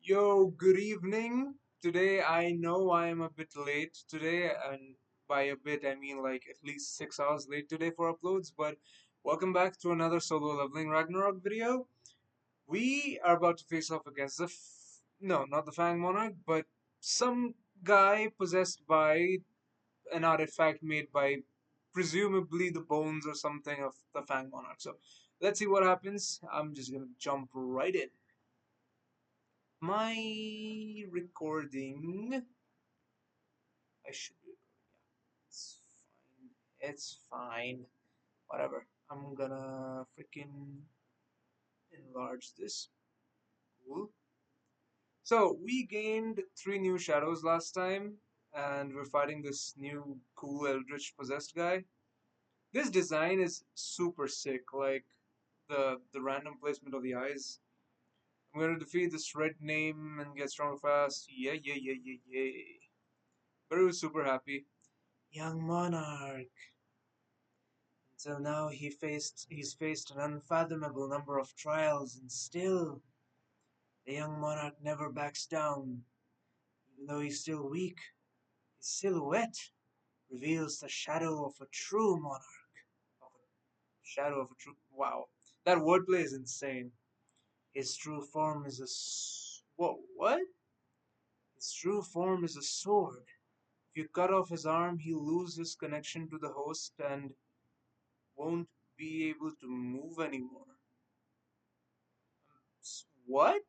Yo, good evening. Today I know I am a bit late today, and by a bit I mean like at least 6 hours late today for uploads, but welcome back to another solo leveling Ragnarok video. We are about to face off against no, not the Fang Monarch, but some guy possessed by an artifact made by presumably the bones or something of the Fang Monarch. So let's see what happens. I'm just gonna jump right in. My recording. I should be. Yeah, it's fine. It's fine. Whatever. I'm gonna freaking enlarge this. Cool. So we gained 3 new shadows last time, and we're fighting this new cool eldritch possessed guy. This design is super sick. Like the random placement of the eyes. I'm gonna defeat this red name and get stronger fast. Yeah, yeah, yeah, yeah, yeah. But I was super happy. Young monarch. Until now he's faced an unfathomable number of trials, and still the young monarch never backs down. Even though he's still weak, his silhouette reveals the shadow of a true monarch. Of a shadow of a true wow. That wordplay is insane. His true form is whoa, what? His true form is a sword. If you cut off his arm, he'll lose his connection to the host and won't be able to move anymore. What?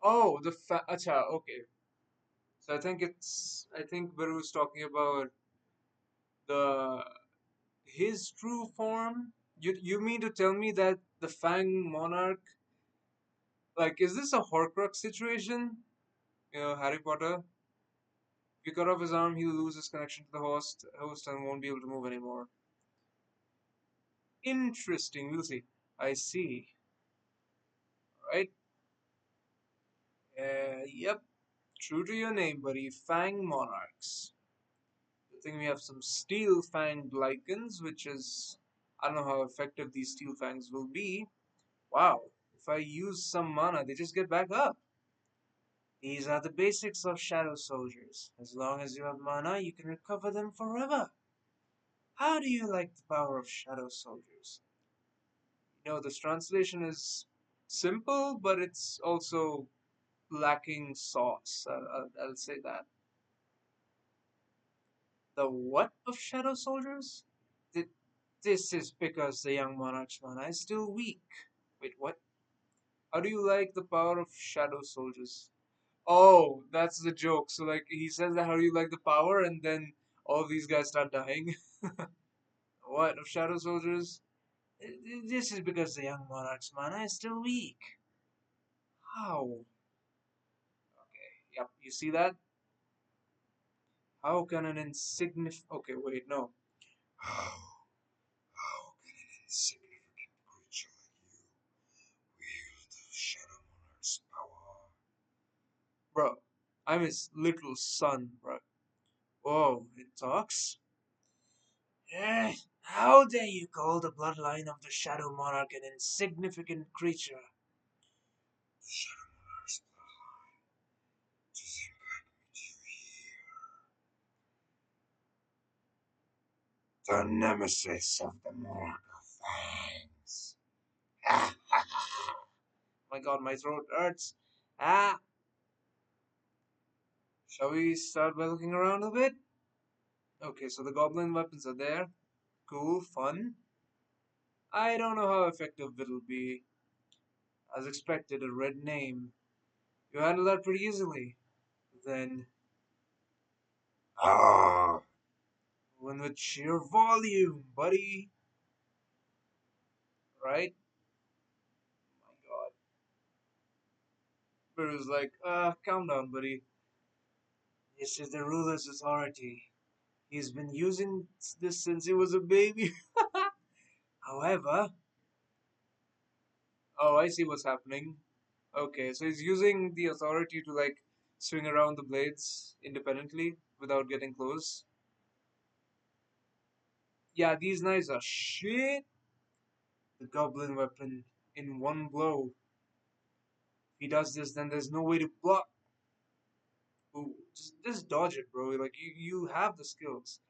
Oh, acha, okay. So I think Baru was talking about the his true form. You mean to tell me that the Fang Monarch, like, is this a Horcrux situation? Harry Potter. If you cut off his arm, he'll lose his connection to the host and won't be able to move anymore. Interesting. We'll see. I see. Right. Yep. True to your name, buddy. Fang Monarchs. I think we have some steel fanged lichens, which is I don't know how effective these steel fangs will be. Wow, if I use some mana, they just get back up. These are the basics of shadow soldiers. As long as you have mana, you can recover them forever. How do you like the power of shadow soldiers? This translation is simple, but it's also lacking sauce. I'll say that. The what of shadow soldiers? Th- This is because the young monarch's mana is still weak. Wait, what? How do you like the power of shadow soldiers? Oh, that's the joke. So, like, he says that how do you like the power, and then all these guys start dying. What, of shadow soldiers? This is because the young monarch's mana is still weak. How? Okay, yep, you see that? How can an insignificant. Okay, wait, no. How can an insignificant creature like you wield the Shadow Monarch's power? Bro, I'm his little son, bro. Whoa, it talks? Eh, how dare you call the bloodline of the Shadow Monarch an insignificant creature? The Shadow Monarch's bloodline does impact me to hear. The nemesis of the Monarch of Fangs. My god, my throat hurts. Ah, shall we start by looking around a bit? Okay, so the goblin weapons are there. Cool, fun. I don't know how effective it'll be. As expected, a red name. You handle that pretty easily. Then, ah, when with sheer volume, buddy. Right? My god. But it was like, calm down, buddy. This is the ruler's authority. He's been using this since he was a baby. However, oh, I see what's happening. Okay, so he's using the authority to like swing around the blades independently without getting close. Yeah, these knives are shit. The goblin weapon in one blow he does this, then there's no way to block. Ooh, just dodge it, bro. Like you have the skills.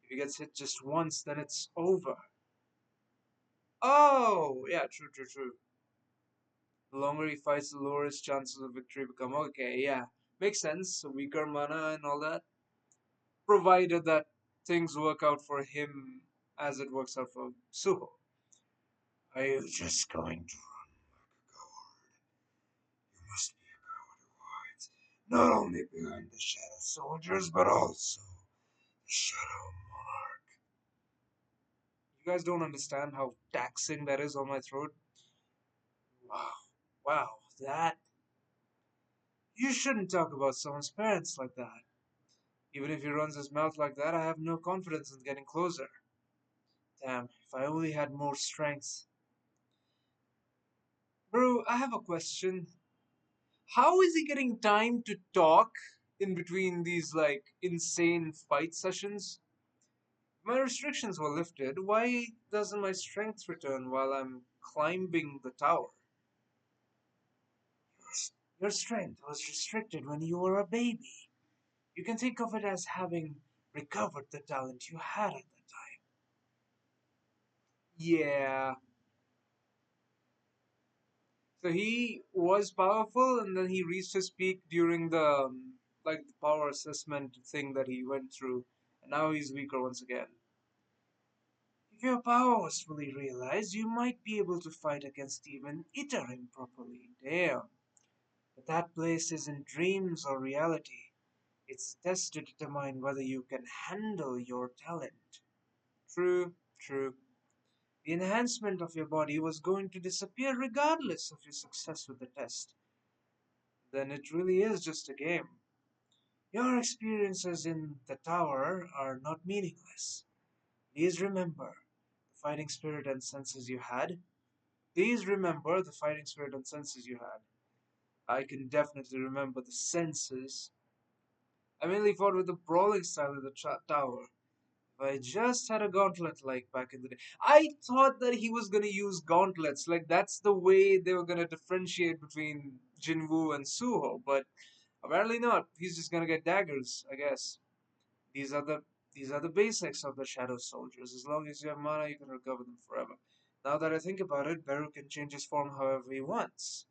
If he gets hit just once, then it's over. Oh, yeah, true, true, true. The longer he fights, the lower his chances of victory become. Okay, yeah, makes sense. So weaker mana and all that, provided that things work out for him as it works out for Suho. Are you just going to run like a coward? You must be a coward who hides not only behind the shadow soldiers, but also the shadow monarch. You guys don't understand how taxing that is on my throat. Wow, wow, that. You shouldn't talk about someone's parents like that. Even if he runs his mouth like that, I have no confidence in getting closer. Damn, if I only had more strength. Bro, I have a question. How is he getting time to talk in between these, like, insane fight sessions? My restrictions were lifted. Why doesn't my strength return while I'm climbing the tower? Your strength was restricted when you were a baby. You can think of it as having recovered the talent you had at the time. Yeah. So he was powerful, and then he reached his peak during the like the power assessment thing that he went through, and now he's weaker once again. If your power was fully realized, you might be able to fight against even Itarim properly. Damn. But that place isn't dreams or reality. It's a test to determine whether you can handle your talent. True, true. The enhancement of your body was going to disappear regardless of your success with the test. Then it really is just a game. Your experiences in the tower are not meaningless. Please remember the fighting spirit and senses you had. Please remember the fighting spirit and senses you had. I can definitely remember the senses. I mainly fought with the brawling style of the tower. If I just had a gauntlet like back in the day. I thought that he was gonna use gauntlets, like that's the way they were gonna differentiate between Jinwoo and Suho, but apparently not. He's just gonna get daggers, I guess. These are the these are the basics of the Shadow Soldiers. As long as you have mana, you can recover them forever. Now that I think about it, Beru can change his form however he wants.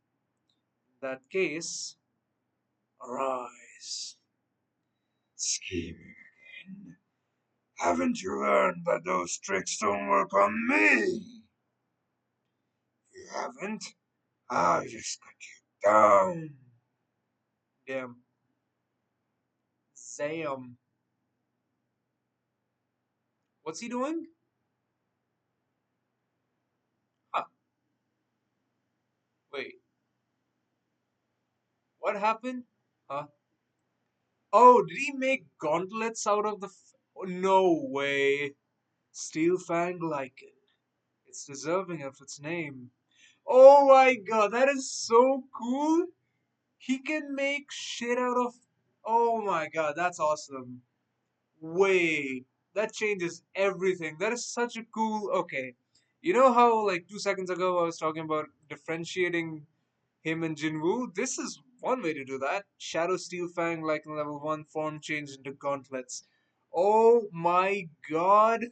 In that case, arise. Scheming again. Haven't you learned that those tricks don't work on me? You haven't? I'll just cut you down. Damn. Zam. What's he doing? Huh. Wait. What happened? Huh? Oh, did he make gauntlets out of the? Oh, no way. Steel Fang Lichen. It's deserving of its name. Oh my god, that is so cool. He can make shit out of. Oh my god, that's awesome. Wait, that changes everything. That is such a cool. Okay. You know how, like, 2 seconds ago, I was talking about differentiating him and Jinwoo? This is one way to do that. Shadow Steel Fang, like in level 1, form change into gauntlets. Oh my god.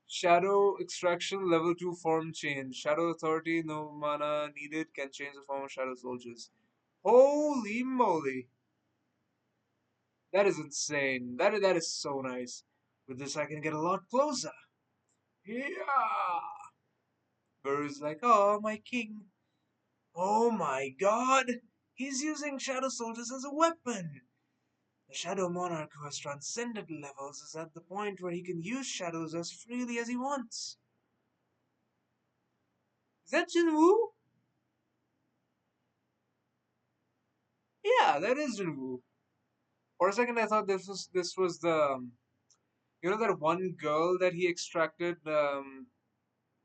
Shadow Extraction level 2 form change. Shadow Authority, no mana needed, can change the form of Shadow Soldiers. Holy moly. That is insane. That is so nice. With this, I can get a lot closer. Yeah. Beru's like, oh, my king. Oh my god. He's using Shadow Soldiers as a weapon. The Shadow Monarch who has transcended levels is at the point where he can use shadows as freely as he wants. Is that Jinwoo? Yeah, that is Jinwoo. For a second, I thought this was the you know that one girl that he extracted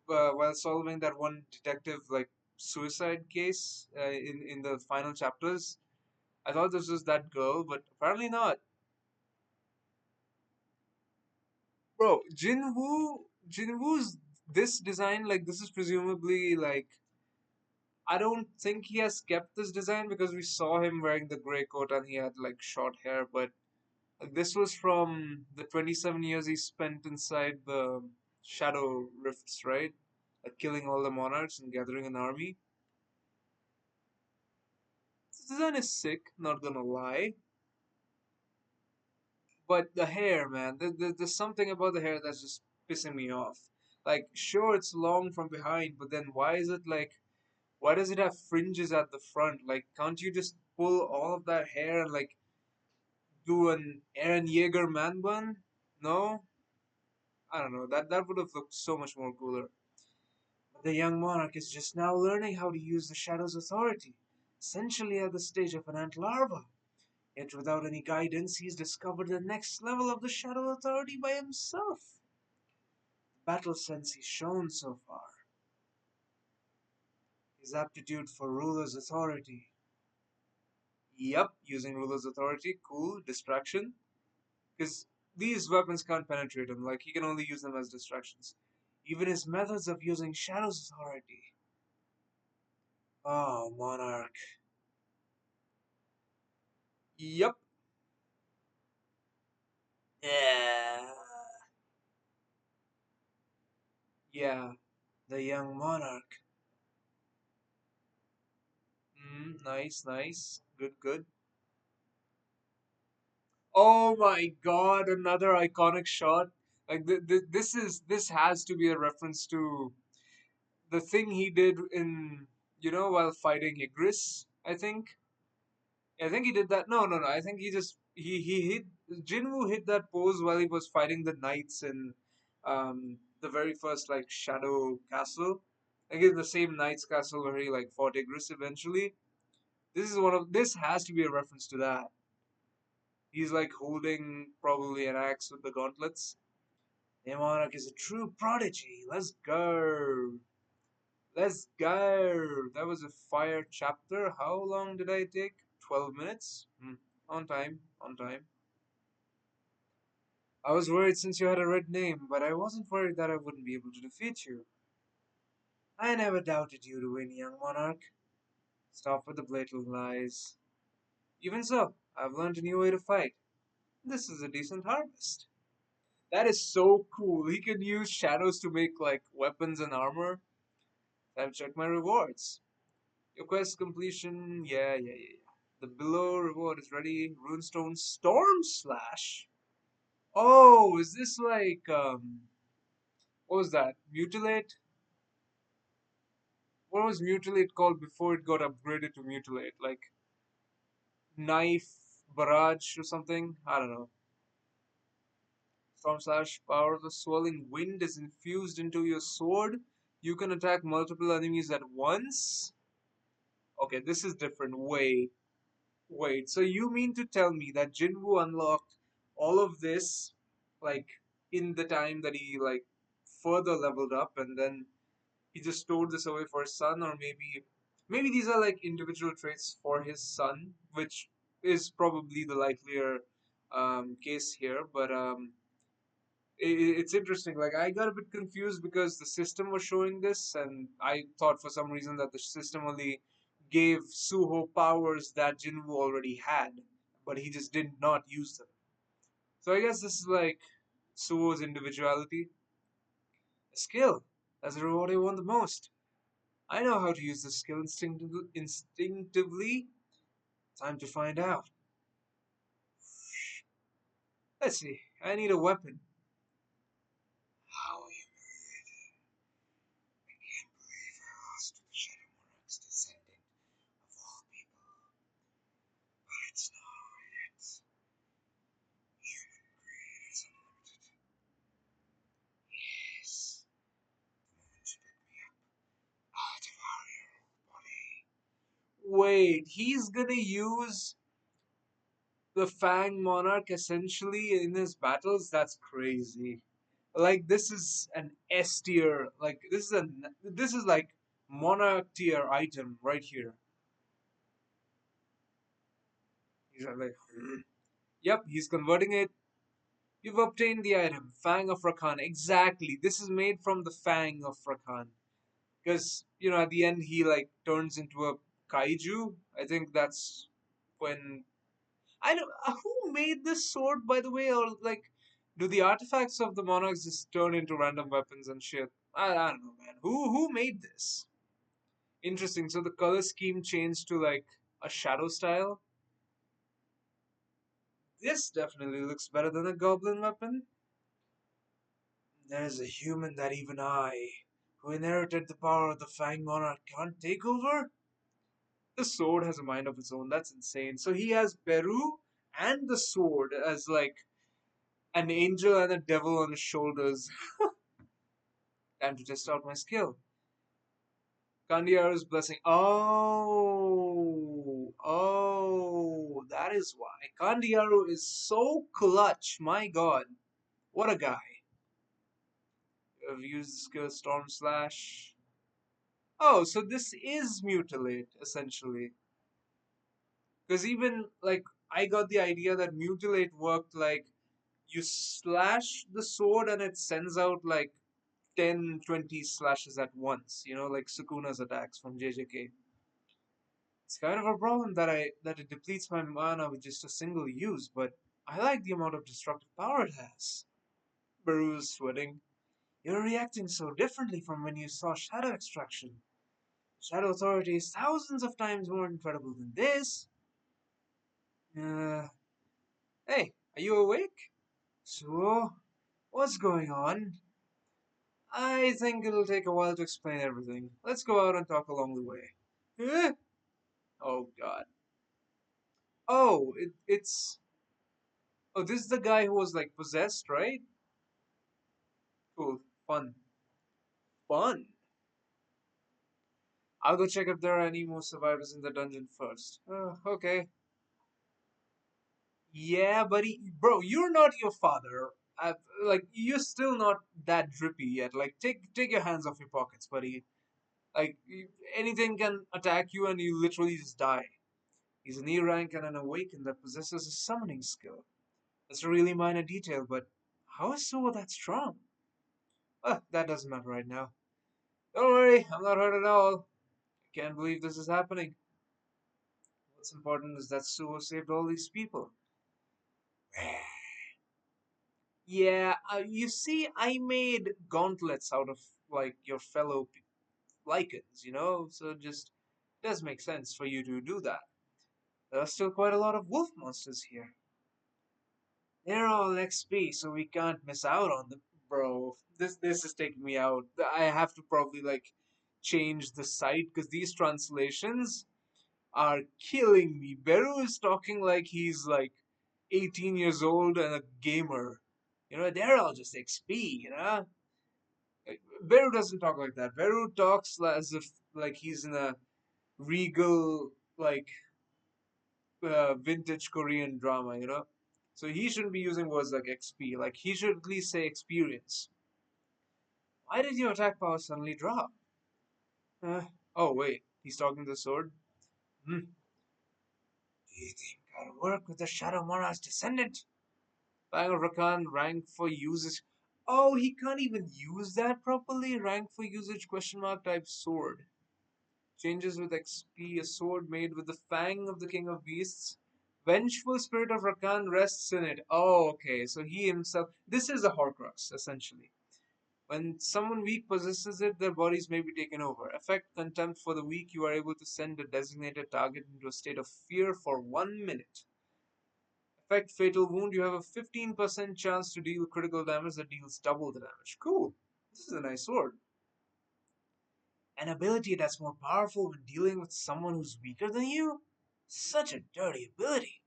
while solving that one detective like suicide case in the final chapters. I thought this was that girl, but apparently not. Bro, Jinwoo's this design, like, this is presumably like I don't think he has kept this design because we saw him wearing the gray coat and he had like short hair, but this was from the 27 years he spent inside the Shadow Rifts, right? Like killing all the monarchs and gathering an army. This design is sick, not gonna lie. But the hair, man, there's something about the hair that's just pissing me off. Like, sure, it's long from behind, but then why is it like, why does it have fringes at the front? Like, can't you just pull all of that hair and like do an Aaron Yeager man bun? No, I don't know. That would have looked so much more cooler. But the young monarch is just now learning how to use the Shadow's authority, essentially at the stage of an ant larva. Yet without any guidance, he's discovered the next level of the Shadow Authority by himself. The battle sense he's shown so far, his aptitude for ruler's authority. Yup, using ruler's authority, cool, distraction. Because these weapons can't penetrate him, like he can only use them as distractions. Even his methods of using Shadow's authority. Oh, Monarch. Yup. Yeah. Yeah, the young Monarch. Nice, nice. Good, good. Oh my god, another iconic shot. Like this has to be a reference to the thing he did in while fighting Igris, I think. I think he did that. No, no, no. I think he hit Jinwoo hit that pose while he was fighting the knights in the very first like Shadow Castle. I think it's the same Knights Castle where he like fought Igris eventually. This has to be a reference to that. He's like holding probably an axe with the gauntlets. The monarch is a true prodigy. Let's go. Let's go. That was a fire chapter. How long did I take? 12 minutes? On time. On time. I was worried since you had a red name, but I wasn't worried that I wouldn't be able to defeat you. I never doubted you to win, young monarch. Stop with the blatant lies. Even so, I've learned a new way to fight. This is a decent harvest. That is so cool. He can use shadows to make like weapons and armor. Time to check my rewards. Your quest completion, yeah. The below reward is ready. Runestone Storm Slash. Oh, is this like what was that? Mutilate? What was Mutilate called before it got upgraded to Mutilate? Like Knife Barrage or something? I don't know. Storm Slash power of the swirling wind is infused into your sword. You can attack multiple enemies at once. Okay, this is different. Wait. So you mean to tell me that Jinwoo unlocked all of this, like in the time that he like further leveled up, and then he just stored this away for his son, or maybe these are like individual traits for his son, which is probably the likelier case here. But it's interesting. Like I got a bit confused because the system was showing this, and I thought for some reason that the system only gave Suho powers that Jinwoo already had, but he just did not use them. So I guess this is like Suho's individuality, a skill. That's the reward I want the most. I know how to use this skill instinctively. Time to find out. Let's see. I need a weapon. How are you? I can't believe I lost to the Shadow Monarch's descendant of all people. But it's not over yet. Human greed is unlimited. Yes. The moment you pick me up, I'll devour your whole body. Wait, he's gonna use the Fang Monarch essentially in his battles? That's crazy. Like this is an S tier. Like this is like Monarch tier item right here. He's like, yep, he's converting it. You've obtained the item, Fang of Rakan. Exactly. This is made from the Fang of Rakan. Because at the end he like turns into a kaiju. I think that's when I don't. Who made this sword, by the way, or like, do the artifacts of the monarchs just turn into random weapons and shit? I don't know, man. Who made this? Interesting. So the color scheme changed to like a shadow style. This definitely looks better than a goblin weapon. There's a human that even I, who inherited the power of the Fang monarch, can't take over. The sword has a mind of its own. That's insane. So he has Beru and the sword as like an angel and a devil on his shoulders. Time to test out my skill. Kandiyaru's blessing. That is why. Kandiyaru is so clutch. My god. What a guy. I've used the skill Storm Slash. Oh, so this is Mutilate, essentially. Because even, like, I got the idea that Mutilate worked like you slash the sword and it sends out like 10, 20 slashes at once, like Sukuna's attacks from JJK. It's kind of a problem that it depletes my mana with just a single use, but I like the amount of destructive power it has. Baru's sweating. You're reacting so differently from when you saw Shadow Extraction. Shadow Authority is thousands of times more incredible than this. Uh, hey, are you awake? So, what's going on? I think it'll take a while to explain everything. Let's go out and talk along the way. Eh? Oh god. Oh, it's. Oh, this is the guy who was like possessed, right? Cool. Fun. Fun. I'll go check if there are any more survivors in the dungeon first. Okay. Yeah, buddy. Bro, you're not your father. Like, you're still not that drippy yet. Like, take your hands off your pockets, buddy. Like, anything can attack you and you literally just die. He's an E rank and an awakened that possesses a summoning skill. That's a really minor detail, but how is Suho that strong? That doesn't matter right now. Don't worry, I'm not hurt at all. I can't believe this is happening. What's important is that Suho saved all these people. Yeah, you see, I made gauntlets out of like your fellow lichens, so it just does make sense for you to do that. There are still quite a lot of wolf monsters here. They're all XP, so we can't miss out on them, bro. This is taking me out. I have to probably like change the site because these translations are killing me. Beru is talking like he's like 18 years old and a gamer. They're all just XP, Beru doesn't talk like that. Beru talks as if like he's in a regal like vintage Korean drama, So he shouldn't be using words like XP. Like he should at least say experience. Why did your attack power suddenly drop? Oh wait, he's talking to the sword. Hmm. Do you think I'll work with the Shadow Monarch's descendant? Fang of Rakan, rank for usage. Oh, he can't even use that properly. Rank for usage question mark type sword. Changes with XP, a sword made with the fang of the king of beasts. Vengeful spirit of Rakan rests in it. Oh, okay. So he himself. This is a Horcrux, essentially. When someone weak possesses it, their bodies may be taken over. Effect contempt for the weak, you are able to send a designated target into a state of fear for 1 minute. Effect fatal wound, you have a 15% chance to deal critical damage that deals double the damage. Cool. This is a nice sword. An ability that's more powerful when dealing with someone who's weaker than you? Such a dirty ability.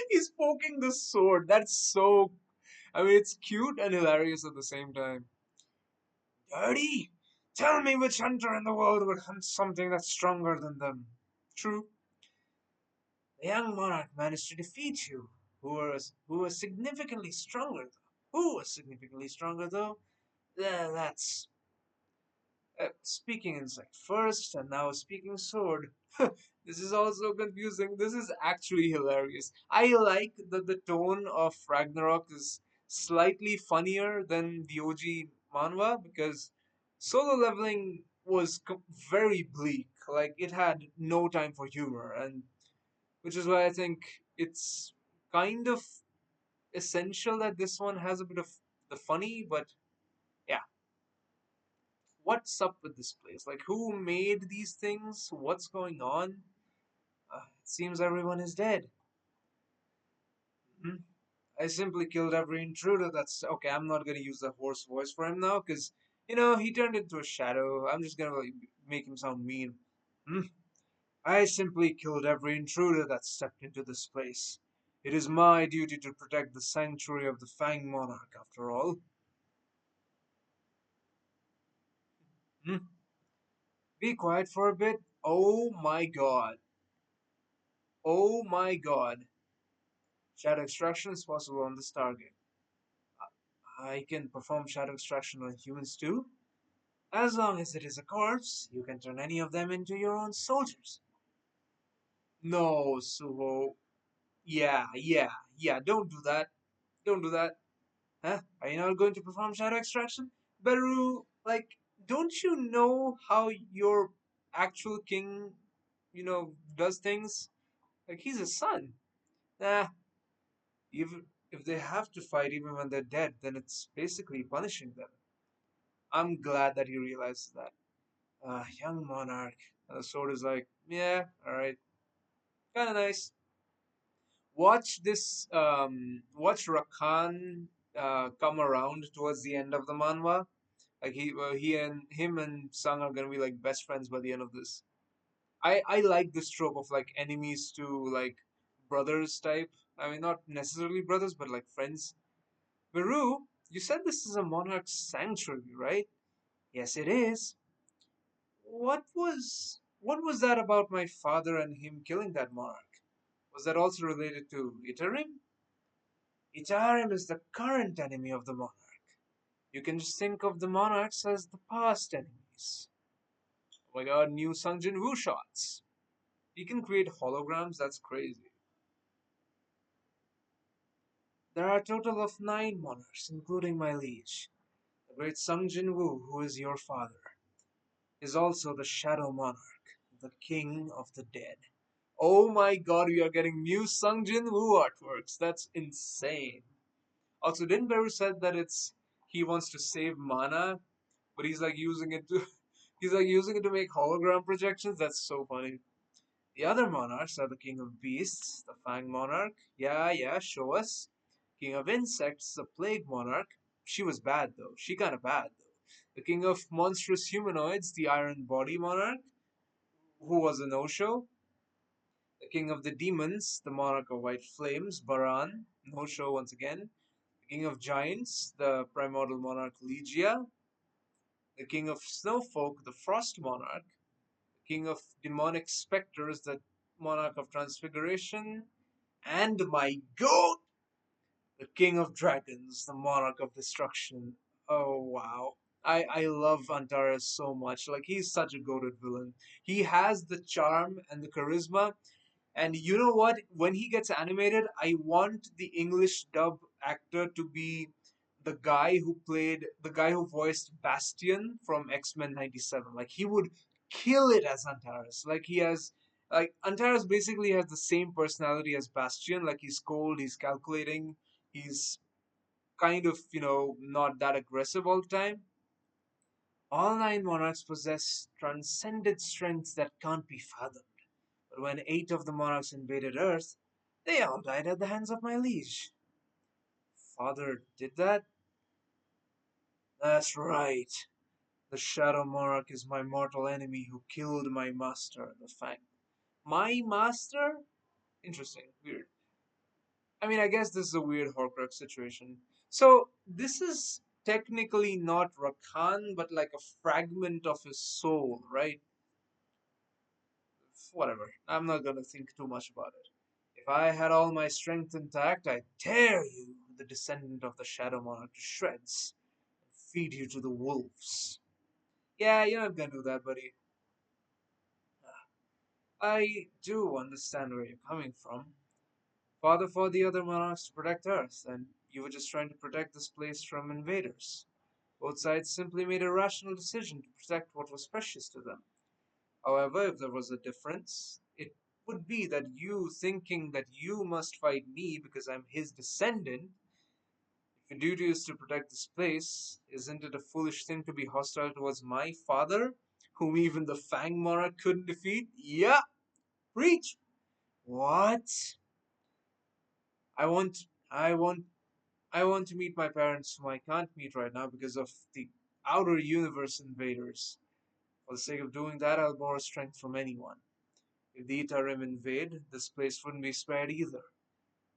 He's poking the sword. That's so. I mean, it's cute and hilarious at the same time. Dirty? Tell me which hunter in the world would hunt something that's stronger than them. True. The young monarch managed to defeat you, who was significantly stronger, though. Who was significantly stronger, though? That's speaking insect first, and now speaking sword. This is also confusing. This is actually hilarious. I like that the tone of Ragnarok is slightly funnier than the OG manhwa because solo leveling was very bleak. Like it had no time for humor, and which is why I think it's kind of essential that this one has a bit of the funny. But yeah, what's up with this place? Like, who made these things? What's going on? It seems everyone is dead. Hmm? I simply killed every intruder. That's okay. I'm not gonna use the hoarse voice for him now, because he turned into a shadow. I'm just gonna like, make him sound mean. Hmm? I simply killed every intruder that stepped into this place. It is my duty to protect the sanctuary of the Fang monarch, after all. Hmm? Be quiet for a bit. Oh my god. Oh my god. Shadow extraction is possible on this target. I can perform shadow extraction on humans too. As long as it is a corpse, you can turn any of them into your own soldiers. No, Suho. Yeah. Don't do that. Don't do that. Huh? Are you not going to perform shadow extraction? Beru, like, don't you know how your actual king, does things? Like, he's a son. Nah, even if they have to fight even when they're dead, then it's basically punishing them. I'm glad that he realizes that. Young monarch. And the sword is like, yeah, alright. Kinda nice. Watch Rakan come around towards the end of the manhwa. Like he and him and Sang are gonna be like best friends by the end of this. I like this trope of like enemies to like brothers type. I mean, not necessarily brothers, but like friends. Beru, you said this is a monarch's sanctuary, right? Yes, it is. What was that about my father and him killing that monarch? Was that also related to Itarim? Itarim is the current enemy of the monarch. You can just think of the monarchs as the past enemies. Oh my god, new Sungjin Woo shots. You can create holograms, that's crazy. There are a total of 9 monarchs, including my liege. The great Sungjin Woo, who is your father, is also the Shadow Monarch, the King of the Dead. Oh my god, we are getting new Sungjin Woo artworks. That's insane. Also, didn't Beru said that he wants to save mana, but he's like using it to he's like using it to make hologram projections? That's so funny. The other monarchs are the King of Beasts, the Fang monarch. Yeah, show us. King of Insects, the Plague monarch. She was bad though. She kinda bad though. The King of Monstrous Humanoids, the Iron Body monarch, who was a no-show. The King of the Demons, the Monarch of White Flames, Baran, no show once again. The King of Giants, the Primordial Monarch Legia. The King of Snowfolk, the Frost Monarch. The King of Demonic Spectres, the Monarch of Transfiguration. And my goat, the King of Dragons, the Monarch of Destruction. Oh wow. I love Antares so much. Like he's such a goated villain. He has the charm and the charisma. And you know what? When he gets animated, I want the English dub actor to be the guy who voiced Bastion from X-Men 97. Like he would kill it as Antares. Like Antares basically has the same personality as Bastion. Like he's cold, he's calculating, he's kind of, not that aggressive all the time. All 9 monarchs possess transcendent strengths that can't be fathomed. But when 8 of the monarchs invaded Earth, they all died at the hands of my liege. Father did that? That's right. The Shadow Monarch is my mortal enemy who killed my master, the Fang. My master? Interesting. Weird. I mean, I guess this is a weird Horcrux situation. So, this is technically not Rakan, but like a fragment of his soul, right? Whatever. I'm not gonna think too much about it. If I had all my strength intact, I'd tear you, the descendant of the Shadow Monarch, to shreds and feed you to the wolves. Yeah, you're not gonna do that, buddy. I do understand where you're coming from. Father fought the other monarchs to protect Earth, and you were just trying to protect this place from invaders. Both sides simply made a rational decision to protect what was precious to them. However, if there was a difference, it would be that you thinking that you must fight me because I'm his descendant. If your duty is to protect this place, isn't it a foolish thing to be hostile towards my father, whom even the Fang monarch couldn't defeat? Yeah, preach! What? I want, I want, I want to meet my parents whom I can't meet right now because of the outer universe invaders. For the sake of doing that, I'll borrow strength from anyone. If the Itarim invade, this place wouldn't be spared either.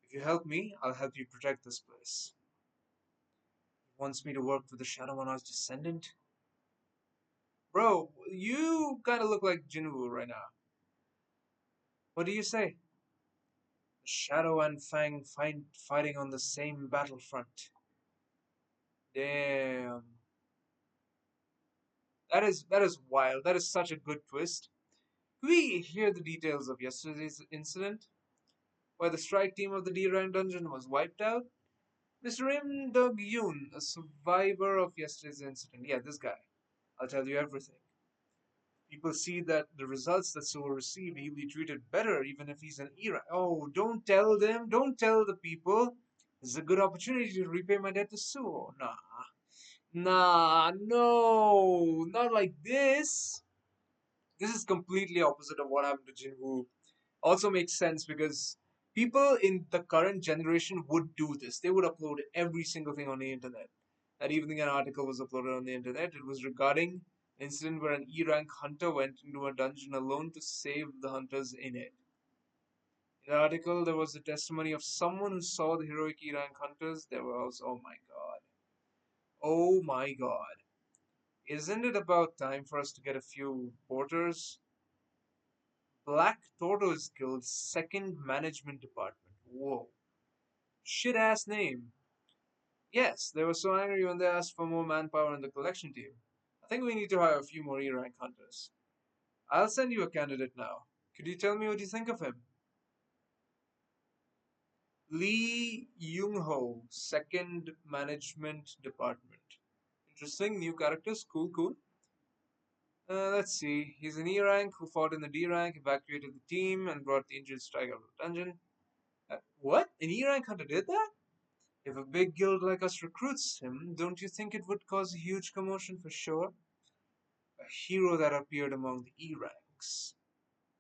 If you help me, I'll help you protect this place. He wants me to work with the Shadow Monarch's descendant? Bro, you kind of look like Jinwoo right now. What do you say? The Shadow and Fang fighting on the same battlefront. Damn. That is wild. That is such a good twist. Could we hear the details of yesterday's incident? Where the strike team of the D-Rank dungeon was wiped out? Mr. Im Dog Yoon, a survivor of yesterday's incident. Yeah, this guy. I'll tell you everything. People see that the results that Suho received, he'll be treated better even if he's an era. Oh, don't tell them. Don't tell the people. This is a good opportunity to repay my debt to Suho. Nah. Nah, no. Not like this. This is completely opposite of what happened to Jinwoo. Also makes sense because people in the current generation would do this. They would upload every single thing on the internet. That evening, an article was uploaded on the internet. It was regarding an incident where an E rank hunter went into a dungeon alone to save the hunters in it. In the article, there was the testimony of someone who saw the heroic E rank hunters. There were also, oh my god. Oh my god. Isn't it about time for us to get a few porters? Black Tortoise Guild Second Management Department. Whoa. Shit ass name. Yes, they were so angry when they asked for more manpower in the collection team. I think we need to hire a few more E rank hunters. I'll send you a candidate now. Could you tell me what you think of him? Lee Young Ho, Second Management Department. Interesting, new characters, cool, cool. Let's see. He's an E rank who fought in the D rank, evacuated the team, and brought the injured strike out of the dungeon. What? An E rank hunter did that? If a big guild like us recruits him, don't you think it would cause a huge commotion for sure? A hero that appeared among the E ranks.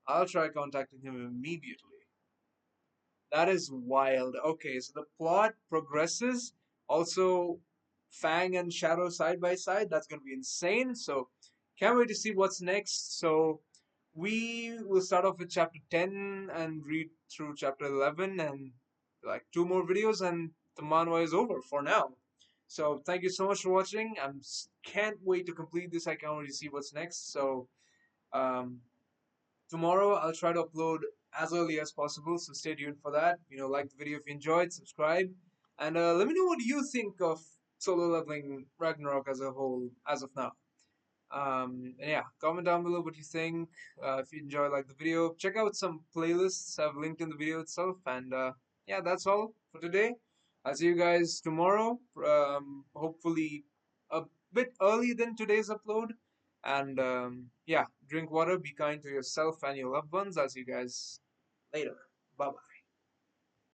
I'll try contacting him immediately. That is wild. Okay, so the plot progresses. Also, Fang and Shadow side by side. That's going to be insane. So, can't wait to see what's next. So, we will start off with chapter 10 and read through chapter 11 and like two more videos, and the manhwa is over for now. So, thank you so much for watching. I can't wait to complete this. I can't wait to see what's next. So, um, tomorrow I'll try to upload as early as possible, so stay tuned for that. Like the video if you enjoyed, subscribe, and let me know what you think of solo leveling Ragnarok as a whole as of now. And yeah, comment down below what you think. If you enjoy like the video, check out some playlists I've linked in the video itself. And yeah, that's all for today. I'll see you guys tomorrow. Hopefully a bit early than today's upload. And yeah, drink water, be kind to yourself and your loved ones. I'll see you guys later. Bye bye.